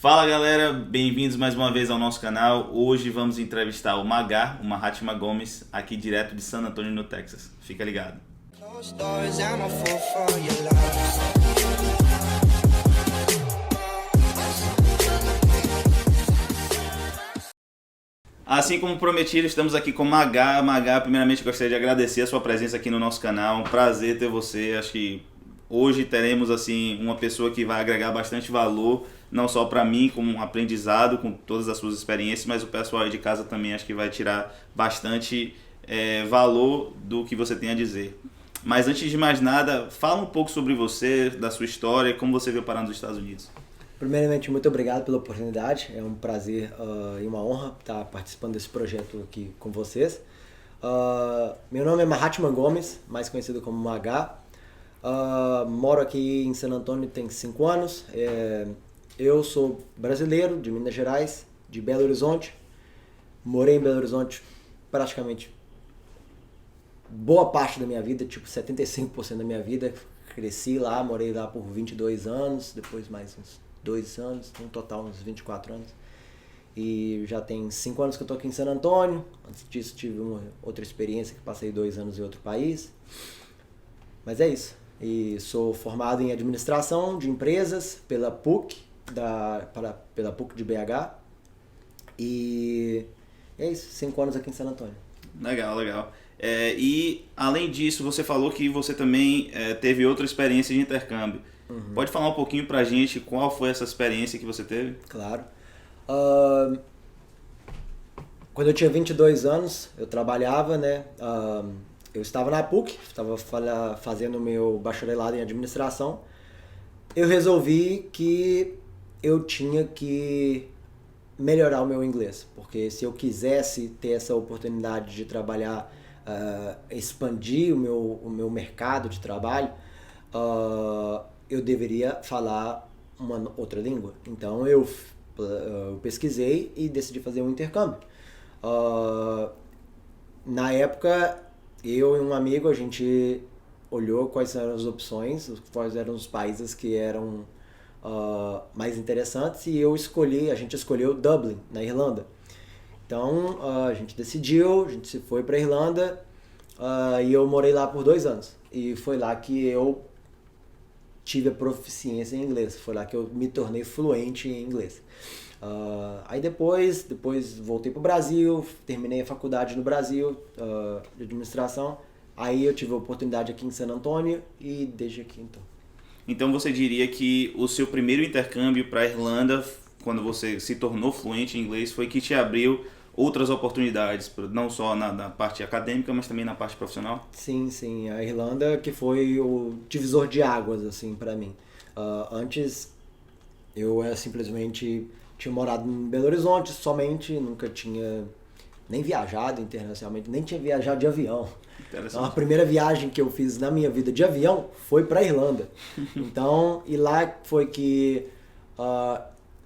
Fala galera, bem-vindos mais uma vez ao nosso canal. Hoje vamos entrevistar o Magá, o Mahatma Gomes, aqui direto de San Antonio, no Texas. Fica ligado. Closed doors, I'm a fool for your love. Assim como prometido, estamos aqui com o Magá. Magá, primeiramente gostaria de agradecer a sua presença aqui no nosso canal. Um prazer ter você. Acho que hoje teremos assim uma pessoa que vai agregar bastante valor, não só para mim como um aprendizado com todas as suas experiências, mas o pessoal aí de casa também acho que vai tirar bastante valor do que você tem a dizer. Mas antes de mais nada, fala um pouco sobre você, da sua história, como você veio parar nos Estados Unidos. Primeiramente, muito obrigado pela oportunidade. É um prazer e uma honra estar participando desse projeto aqui com vocês. Meu nome é Mahatma Gomes, mais conhecido como Magá. Moro aqui em San Antonio tem 5 anos. Eu sou brasileiro, de Minas Gerais, de Belo Horizonte. Morei em Belo Horizonte praticamente boa parte da minha vida, tipo 75% da minha vida. Cresci lá, morei lá por 22 anos, depois mais uns 2 anos, no total uns 24 anos. E já tem 5 anos que eu tô aqui em San Antonio. Antes disso tive uma outra experiência que passei 2 anos em outro país. Mas é isso. E sou formado em administração de empresas pela PUC, pela PUC de BH. E é isso, 5 anos aqui em San Antonio. Legal, legal. E além disso, você falou que você também teve outra experiência de intercâmbio. Pode falar um pouquinho pra gente qual foi essa experiência que você teve? Claro. Quando eu tinha 22 anos, eu trabalhava, né? Eu estava na PUC, estava fazendo meu bacharelado em administração. Eu resolvi que eu tinha que melhorar o meu inglês, porque se eu quisesse ter essa oportunidade de trabalhar, expandir o meu mercado de trabalho, eu deveria falar uma outra língua. Então eu pesquisei e decidi fazer um intercâmbio. Na época, eu e um amigo, a gente olhou quais eram as opções, quais eram os países que eram mais interessantes, e a gente escolheu Dublin, na Irlanda. Então a gente decidiu, a gente se foi para a Irlanda, e eu morei lá por 2 anos. E foi lá que eu tive a proficiência em inglês, foi lá que eu me tornei fluente em inglês. Aí depois voltei para o Brasil, terminei a faculdade no Brasil de administração. Aí eu tive a oportunidade aqui em San Antonio e desde aqui então. Então você diria que o seu primeiro intercâmbio para a Irlanda, quando você se tornou fluente em inglês, foi que te abriu outras oportunidades, não só na parte acadêmica, mas também na parte profissional? Sim, sim. A Irlanda que foi o divisor de águas, assim, para mim. Antes, eu simplesmente tinha morado em Belo Horizonte somente, nunca tinha nem viajado internacionalmente, nem tinha viajado de avião. Então, a primeira viagem que eu fiz na minha vida de avião foi para Irlanda. Então, e lá foi que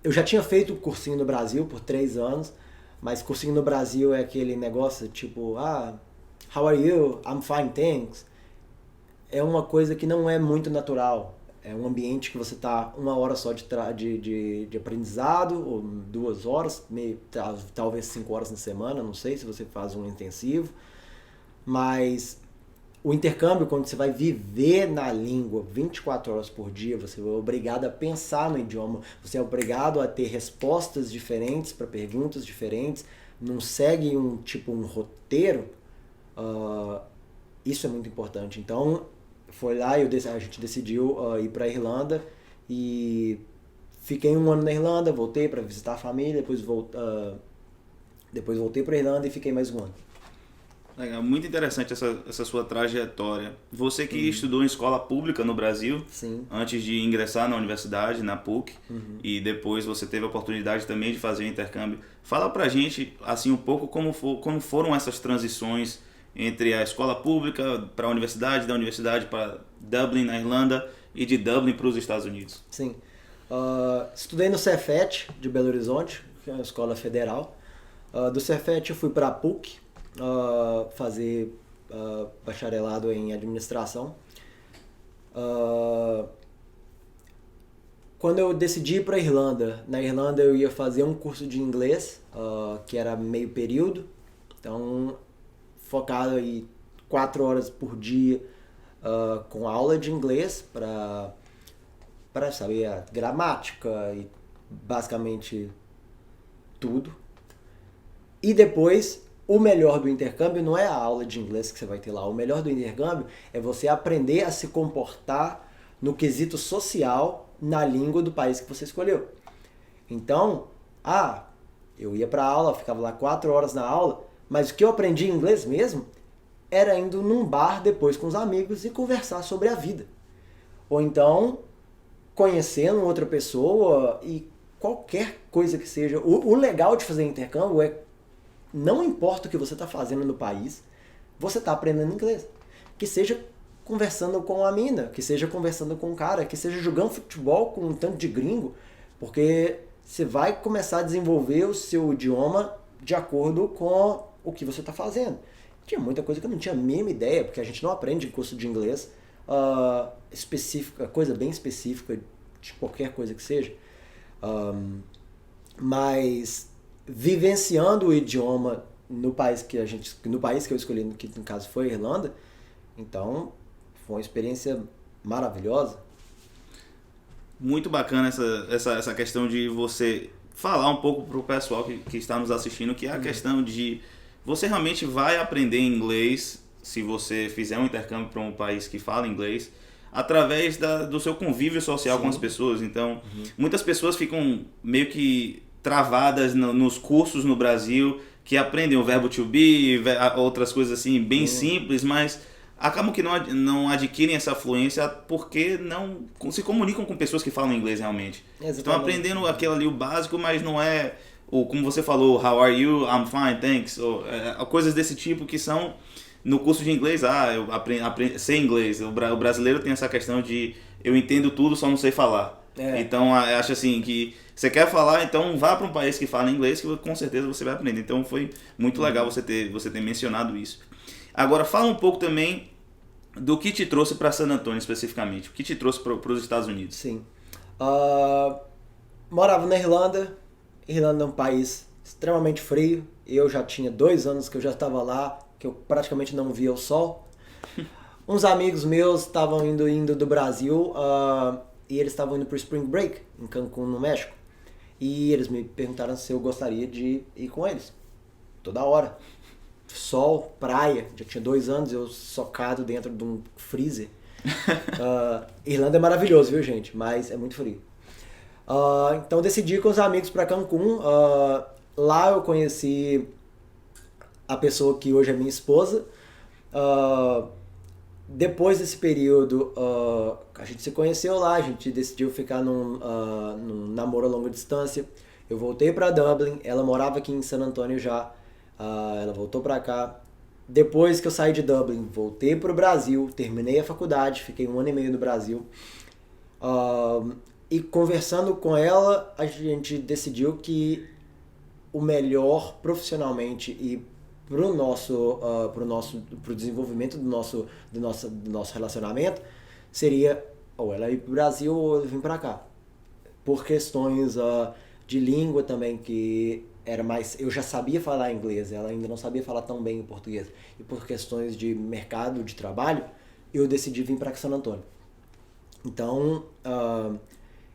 eu já tinha feito cursinho no Brasil por 3 anos, mas cursinho no Brasil é aquele negócio tipo, how are you? I'm fine, thanks. É uma coisa que não é muito natural. É um ambiente que você está 1 hora só de aprendizado, ou 2 horas, talvez 5 horas na semana, não sei se você faz um intensivo. Mas o intercâmbio, quando você vai viver na língua 24 horas por dia, você é obrigado a pensar no idioma, você é obrigado a ter respostas diferentes para perguntas diferentes, não segue um roteiro. Isso é muito importante. Então, foi lá e a gente decidiu ir para a Irlanda e fiquei 1 ano na Irlanda, voltei para visitar a família, depois voltei para a Irlanda e fiquei mais 1 ano. Legal, muito interessante essa sua trajetória. Você que estudou em escola pública no Brasil, Sim. Antes de ingressar na universidade, na PUC, e depois você teve a oportunidade também de fazer o intercâmbio. Fala pra gente assim um pouco como foram essas transições entre a escola pública para a universidade, da universidade para Dublin, na Irlanda, e de Dublin para os Estados Unidos. Sim. Estudei no Cefet de Belo Horizonte, que é uma escola federal. Do Cefet eu fui para a PUC, fazer bacharelado em administração. Quando eu decidi ir para Irlanda, na Irlanda eu ia fazer um curso de inglês, que era meio período, então focado aí 4 horas por dia com aula de inglês para saber a gramática e basicamente tudo. E depois, o melhor do intercâmbio não é a aula de inglês que você vai ter lá. O melhor do intercâmbio é você aprender a se comportar no quesito social na língua do país que você escolheu. Então, eu ia para a aula, ficava lá 4 horas na aula, mas o que eu aprendi em inglês mesmo era indo num bar depois com os amigos e conversar sobre a vida. Ou então, conhecendo outra pessoa e qualquer coisa que seja. O legal de fazer intercâmbio é, não importa o que você está fazendo no país, você está aprendendo inglês. Que seja conversando com a mina, que seja conversando com um cara, que seja jogando futebol com um tanto de gringo, porque você vai começar a desenvolver o seu idioma de acordo com o que você está fazendo. Tinha muita coisa que eu não tinha a mínima ideia, porque a gente não aprende em curso de inglês específica, coisa bem específica de qualquer coisa que seja. Mas vivenciando o idioma no país que eu escolhi, que no caso foi a Irlanda, então foi uma experiência maravilhosa. Muito bacana essa questão de você falar um pouco pro pessoal que está nos assistindo, que é a questão de você realmente vai aprender inglês se você fizer um intercâmbio para um país que fala inglês, através do seu convívio social com as pessoas. Então, muitas pessoas ficam meio que travadas nos cursos no Brasil, que aprendem o verbo to be, outras coisas assim, bem simples, mas acabam que não adquirem essa fluência porque não se comunicam com pessoas que falam inglês realmente. Exatamente. Estão aprendendo aquilo ali, o básico, mas não é, como você falou, how are you, I'm fine, thanks, ou coisas desse tipo que são no curso de inglês. Eu sei inglês. O brasileiro tem essa questão de eu entendo tudo, só não sei falar. Então acho assim que você quer falar, então vá para um país que fala inglês, que com certeza você vai aprender. Então foi muito legal você ter mencionado isso. Agora fala um pouco também do que te trouxe para San Antonio especificamente, o que te trouxe para os Estados Unidos. Sim. Morava na Irlanda. Irlanda é um país extremamente frio. Eu já tinha 2 anos que eu já estava lá, que eu praticamente não via o sol. Uns amigos meus estavam indo do Brasil e eles estavam indo para o Spring Break em Cancún, no México. E eles me perguntaram se eu gostaria de ir com eles. Toda hora. Sol, praia. Já tinha 2 anos, eu socado dentro de um freezer. Irlanda é maravilhoso, viu, gente? Mas é muito frio. Então decidi ir com os amigos para Cancún. Lá eu conheci a pessoa que hoje é minha esposa. Depois desse período, a gente se conheceu lá, a gente decidiu ficar num namoro a longa distância. Eu voltei para Dublin, ela morava aqui em San Antonio já, ela voltou para cá. Depois que eu saí de Dublin, voltei para o Brasil, terminei a faculdade, fiquei 1 ano e meio no Brasil. E conversando com ela, a gente decidiu que o melhor profissionalmente e pro desenvolvimento do nosso relacionamento seria ou ela ir pro Brasil ou eu vir para cá. Por questões de língua também, que era mais, eu já sabia falar inglês, ela ainda não sabia falar tão bem o português. E por questões de mercado de trabalho, eu decidi vir para San Antonio. Então,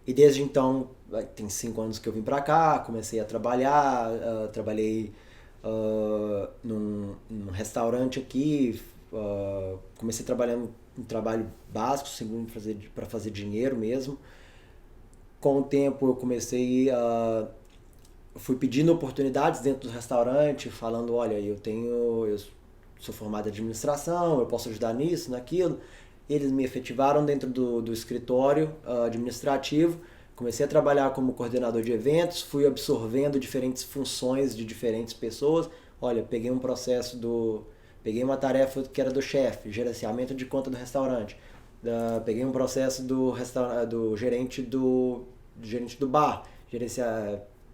e desde então, tem 5 anos que eu vim para cá, comecei a trabalhar, trabalhei num restaurante aqui, comecei trabalhando um trabalho básico, segundo para fazer dinheiro mesmo. Com o tempo eu comecei fui pedindo oportunidades dentro do restaurante, falando, olha, eu sou formado em administração, eu posso ajudar nisso, naquilo. Eles me efetivaram dentro do escritório administrativo. Comecei a trabalhar como coordenador de eventos, fui absorvendo diferentes funções de diferentes pessoas. Olha, peguei uma tarefa que era do chefe, gerenciamento de conta do restaurante. Peguei um processo do gerente do bar,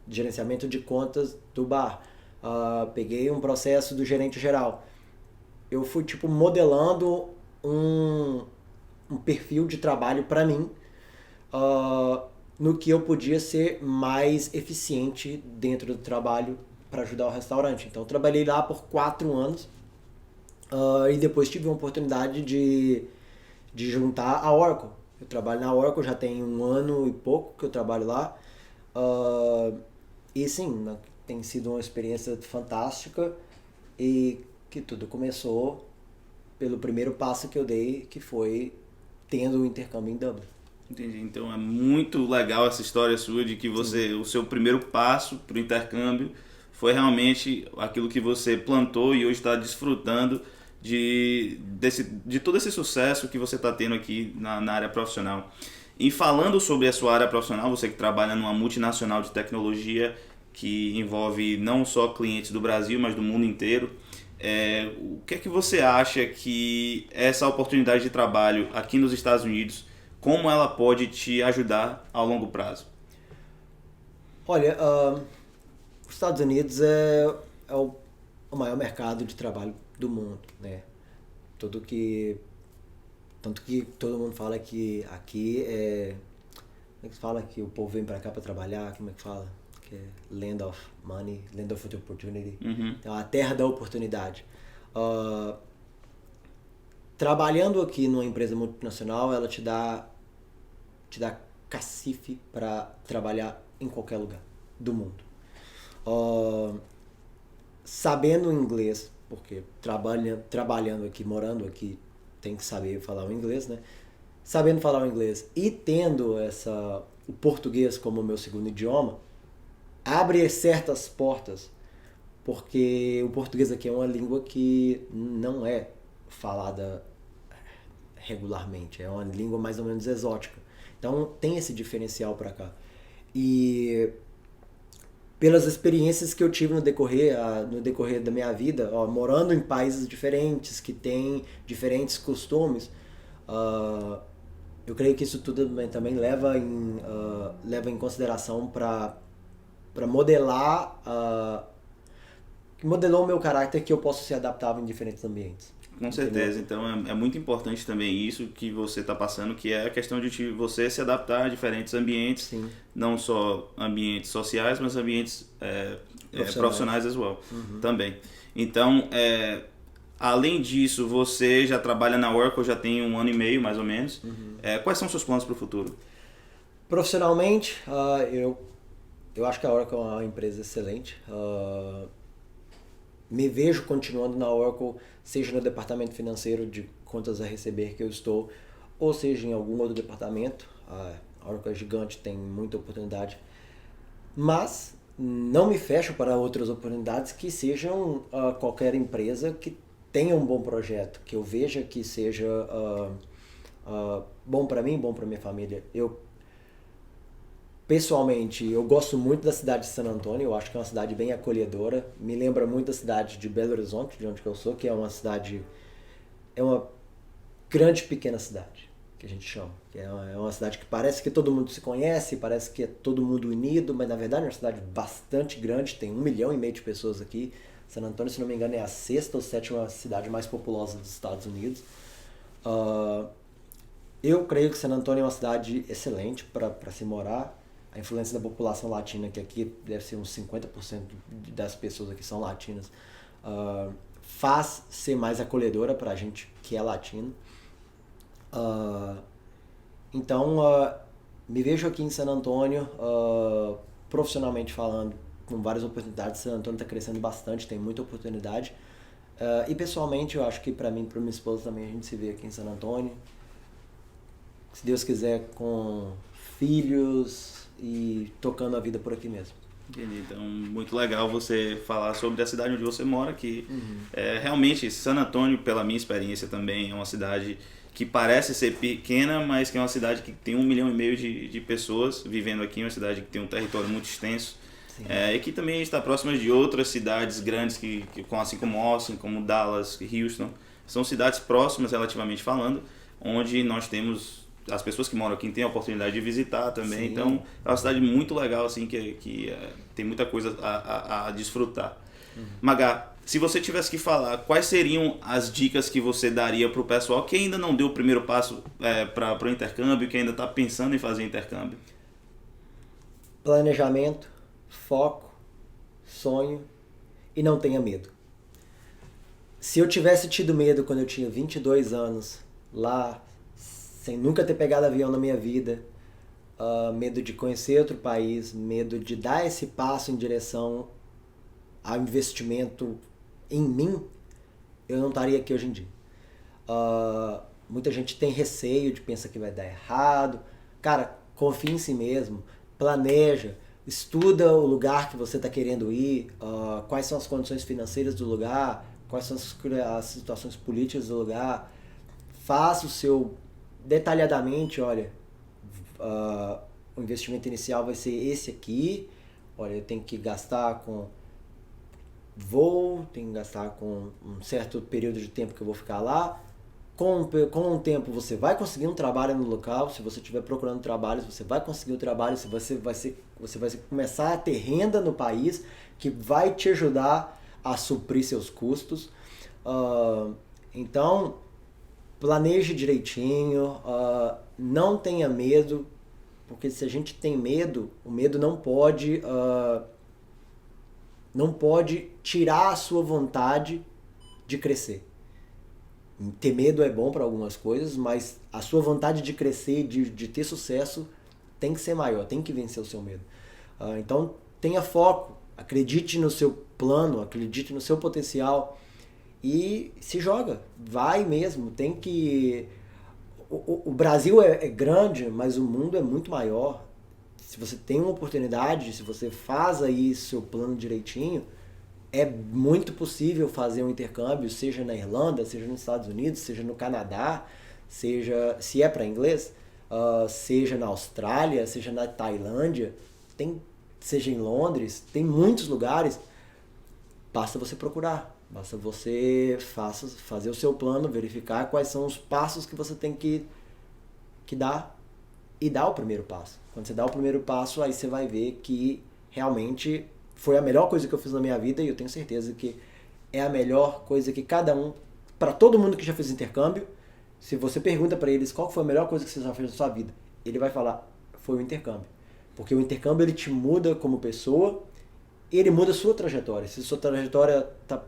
gerenciamento de contas do bar. Peguei um processo do gerente geral. Eu fui modelando um perfil de trabalho para mim. no que eu podia ser mais eficiente dentro do trabalho para ajudar o restaurante. Então eu trabalhei lá por 4 anos e depois tive a oportunidade de juntar a Oracle. Eu trabalho na Oracle já tem 1 ano e pouco que eu trabalho lá. E sim, tem sido uma experiência fantástica e que tudo começou pelo primeiro passo que eu dei, que foi tendo o intercâmbio em Dublin. Entendi. Então é muito legal essa história sua de que você, o seu primeiro passo para o intercâmbio foi realmente aquilo que você plantou e hoje está desfrutando de todo esse sucesso que você está tendo aqui na área profissional. E falando sobre a sua área profissional, você que trabalha numa multinacional de tecnologia que envolve não só clientes do Brasil, mas do mundo inteiro, o que é que você acha que essa oportunidade de trabalho aqui nos Estados Unidos, como ela pode te ajudar ao longo prazo? Olha, os Estados Unidos é o maior mercado de trabalho do mundo, né? Tanto que todo mundo fala que aqui como é que se fala que o povo vem pra cá pra trabalhar? Como é que fala? Que é land of money, land of opportunity. Então, a terra da oportunidade. Trabalhando aqui numa empresa multinacional, ela te dá cacife para trabalhar em qualquer lugar do mundo. Sabendo inglês, porque trabalhando aqui, morando aqui, tem que saber falar o inglês, né? Sabendo falar o inglês e tendo o português como meu segundo idioma, abre certas portas, porque o português aqui é uma língua que não é falada regularmente, é uma língua mais ou menos exótica. Então tem esse diferencial para cá. E pelas experiências que eu tive no decorrer da minha vida, morando em países diferentes, que têm diferentes costumes, eu creio que isso tudo também leva em consideração para modelar que modelou o meu caráter, que eu posso ser adaptável em diferentes ambientes. Com certeza, então é muito importante também isso que você está passando, que é a questão de você se adaptar a diferentes ambientes, Sim. Não só ambientes sociais, mas ambientes profissionais as well, também. Então, além disso, você já trabalha na Oracle, já tem 1 ano e meio, mais ou menos. Quais são os seus planos para o futuro? Profissionalmente, eu acho que a Oracle é uma empresa excelente. Me vejo continuando na Oracle, seja no departamento financeiro de contas a receber que eu estou, ou seja em algum outro departamento. A Oracle é gigante, tem muita oportunidade. Mas não me fecho para outras oportunidades que sejam qualquer empresa que tenha um bom projeto, que eu veja que seja bom para mim, bom para minha família. Pessoalmente, eu gosto muito da cidade de San Antônio, eu acho que é uma cidade bem acolhedora. Me lembra muito da cidade de Belo Horizonte, de onde eu sou, que é uma grande pequena cidade, que a gente chama. É uma cidade que parece que todo mundo se conhece, parece que é todo mundo unido, mas na verdade é uma cidade bastante grande, tem 1,5 milhão de pessoas aqui. San Antônio, se não me engano, é a 6ª ou 7ª cidade mais populosa dos Estados Unidos. Eu creio que San Antônio é uma cidade excelente para se morar. A influência da população latina, que aqui deve ser uns 50% das pessoas aqui são latinas, faz ser mais acolhedora para a gente que é latino. Então, me vejo aqui em San Antônio, profissionalmente falando, com várias oportunidades. San Antônio está crescendo bastante, tem muita oportunidade. E pessoalmente, eu acho que para mim e para minha esposa também, a gente se vê aqui em San Antônio. Se Deus quiser, com filhos e tocando a vida por aqui mesmo. Entendi. Então, muito legal você falar sobre a cidade onde você mora, que realmente San Antônio, pela minha experiência também, é uma cidade que parece ser pequena, mas que é uma cidade que tem 1,5 milhão de pessoas vivendo aqui, uma cidade que tem um território muito extenso, e que também está próxima de outras cidades grandes, que assim como Austin, como Dallas, Houston, são cidades próximas relativamente falando, onde nós temos as pessoas que moram aqui têm a oportunidade de visitar também. Sim. Então é uma cidade muito legal, assim, que tem muita coisa a desfrutar. Magá, se você tivesse que falar, quais seriam as dicas que você daria para o pessoal que ainda não deu o primeiro passo para o intercâmbio, que ainda está pensando em fazer intercâmbio? planejamento, foco, sonho e não tenha medo. Se eu tivesse tido medo quando eu tinha 22 anos, lá, sem nunca ter pegado avião na minha vida, medo de conhecer outro país, medo de dar esse passo em direção ao investimento em mim, eu não estaria aqui hoje em dia. Muita gente tem receio de pensar que vai dar errado. Cara, confia em si mesmo, planeja, estuda o lugar que você está querendo ir, quais são as condições financeiras do lugar, quais são as situações políticas do lugar. Faça o seu detalhadamente, olha, o investimento inicial vai ser esse aqui, olha, eu tenho que gastar com voo, tenho que gastar com um certo período de tempo que eu vou ficar lá. Com o tempo você vai conseguir um trabalho no local, se você estiver procurando trabalho, você vai conseguir o trabalho, você vai começar a ter renda no país que vai te ajudar a suprir seus custos. Então, planeje direitinho, não tenha medo, porque se a gente tem medo, o medo não pode tirar a sua vontade de crescer. Ter medo é bom para algumas coisas, mas a sua vontade de crescer, de ter sucesso, tem que ser maior, tem que vencer o seu medo. Então, tenha foco, acredite no seu plano, acredite no seu potencial e se joga, vai mesmo. Tem que... O Brasil é grande, mas o mundo é muito maior. Se você tem uma oportunidade, se você faz aí seu plano direitinho, é muito possível fazer um intercâmbio, seja na Irlanda, seja nos Estados Unidos, seja no Canadá, seja, se é para inglês, seja na Austrália, seja na Tailândia, seja em Londres, tem muitos lugares. Basta você procurar, basta você fazer o seu plano, verificar quais são os passos que você tem que dar e dar o primeiro passo. Quando você dá o primeiro passo, aí você vai ver que realmente foi a melhor coisa que eu fiz na minha vida e eu tenho certeza que é a melhor coisa que para todo mundo que já fez intercâmbio, se você pergunta para eles qual foi a melhor coisa que você já fez na sua vida, ele vai falar, foi o intercâmbio. Porque o intercâmbio ele te muda como pessoa, ele muda a sua trajetória. Se a sua trajetória está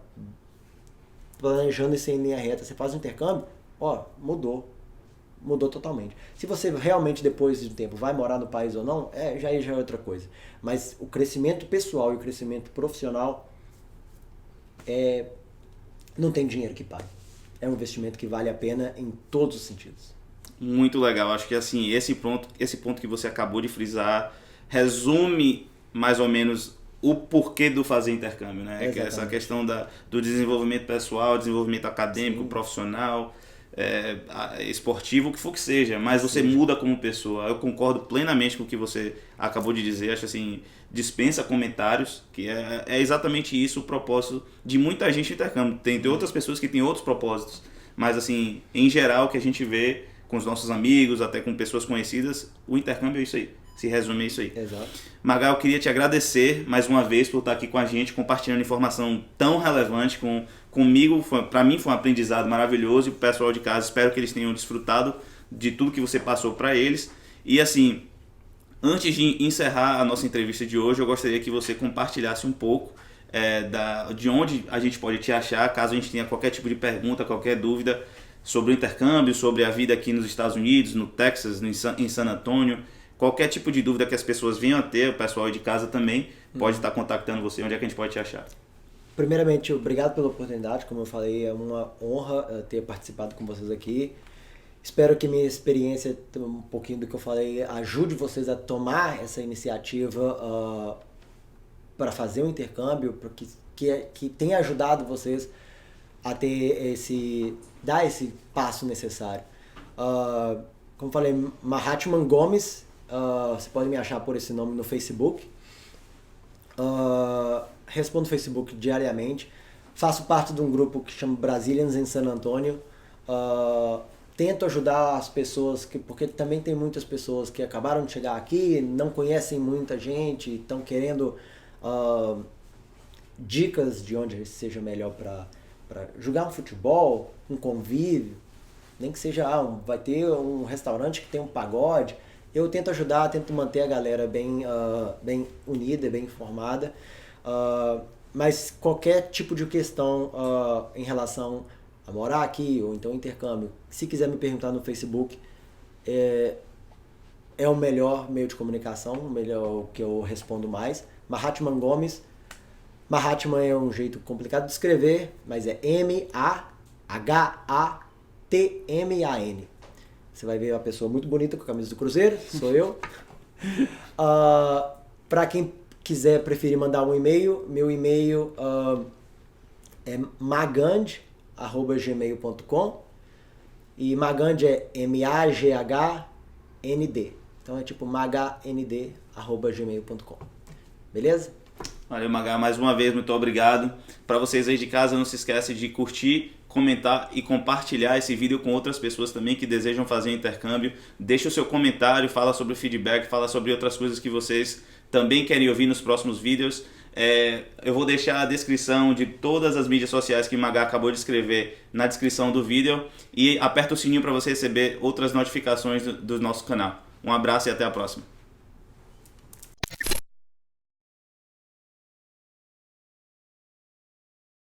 planejando isso em linha reta, você faz um intercâmbio, mudou totalmente. Se você realmente depois de um tempo vai morar no país ou não, já é outra coisa. Mas o crescimento pessoal e o crescimento profissional não tem dinheiro que pague. É um investimento que vale a pena em todos os sentidos. Muito legal. Acho que assim, esse ponto que você acabou de frisar resume mais ou menos o porquê do fazer intercâmbio, né? Que é essa questão do desenvolvimento pessoal, desenvolvimento acadêmico, profissional, esportivo, o que for que seja, mas você muda como pessoa. Eu concordo plenamente com o que você acabou de dizer. Acho assim, dispensa comentários, que é exatamente isso o propósito de muita gente no intercâmbio. Tem outras pessoas que têm outros propósitos, mas assim, em geral, o que a gente vê com os nossos amigos, até com pessoas conhecidas, o intercâmbio é isso aí. Se resume a isso aí. Exato. Magal, eu queria te agradecer mais uma vez por estar aqui com a gente, compartilhando informação tão relevante comigo. Para mim foi um aprendizado maravilhoso e o pessoal de casa, espero que eles tenham desfrutado de tudo que você passou para eles. E assim, antes de encerrar a nossa entrevista de hoje, eu gostaria que você compartilhasse um pouco de onde a gente pode te achar, caso a gente tenha qualquer tipo de pergunta, qualquer dúvida sobre o intercâmbio, sobre a vida aqui nos Estados Unidos, no Texas, em San Antônio. Qualquer tipo de dúvida que as pessoas venham a ter, o pessoal de casa também pode estar contactando você. Onde é que a gente pode te achar? Primeiramente, obrigado pela oportunidade. Como eu falei, é uma honra ter participado com vocês aqui. Espero que minha experiência, um pouquinho do que eu falei, ajude vocês a tomar essa iniciativa para fazer um intercâmbio, que tenha ajudado vocês a dar esse passo necessário. Como eu falei, Mahatman Gomes. Você pode me achar por esse nome no Facebook. Respondo no Facebook diariamente. Faço parte de um grupo que chama Brazilians em San Antônio. Tento ajudar as pessoas, porque também tem muitas pessoas que acabaram de chegar aqui, não conhecem muita gente, estão querendo dicas de onde seja melhor para jogar um futebol, um convívio. Nem que seja, vai ter um restaurante que tem um pagode. Eu tento ajudar, tento manter a galera bem unida, bem informada, mas qualquer tipo de questão em relação a morar aqui ou então intercâmbio, se quiser me perguntar no Facebook, é o melhor meio de comunicação, o melhor que eu respondo mais. Mahatman Gomes. Mahatman é um jeito complicado de escrever, mas é Mahatman. Você vai ver uma pessoa muito bonita com a camisa do Cruzeiro, sou eu. Para quem quiser preferir mandar um e-mail, meu e-mail é magand@gmail.com, e Magand é MAGHND. Então é tipo magand@gmail.com. Beleza? Valeu, Magá, mais uma vez, muito obrigado. Para vocês aí de casa, não se esquece de curtir, comentar e compartilhar esse vídeo com outras pessoas também que desejam fazer intercâmbio. Deixa o seu comentário, fala sobre o feedback, fala sobre outras coisas que vocês também querem ouvir nos próximos vídeos. Eu vou deixar a descrição de todas as mídias sociais que o Magá acabou de escrever na descrição do vídeo, e aperta o sininho para você receber outras notificações do nosso canal. Um abraço e até a próxima.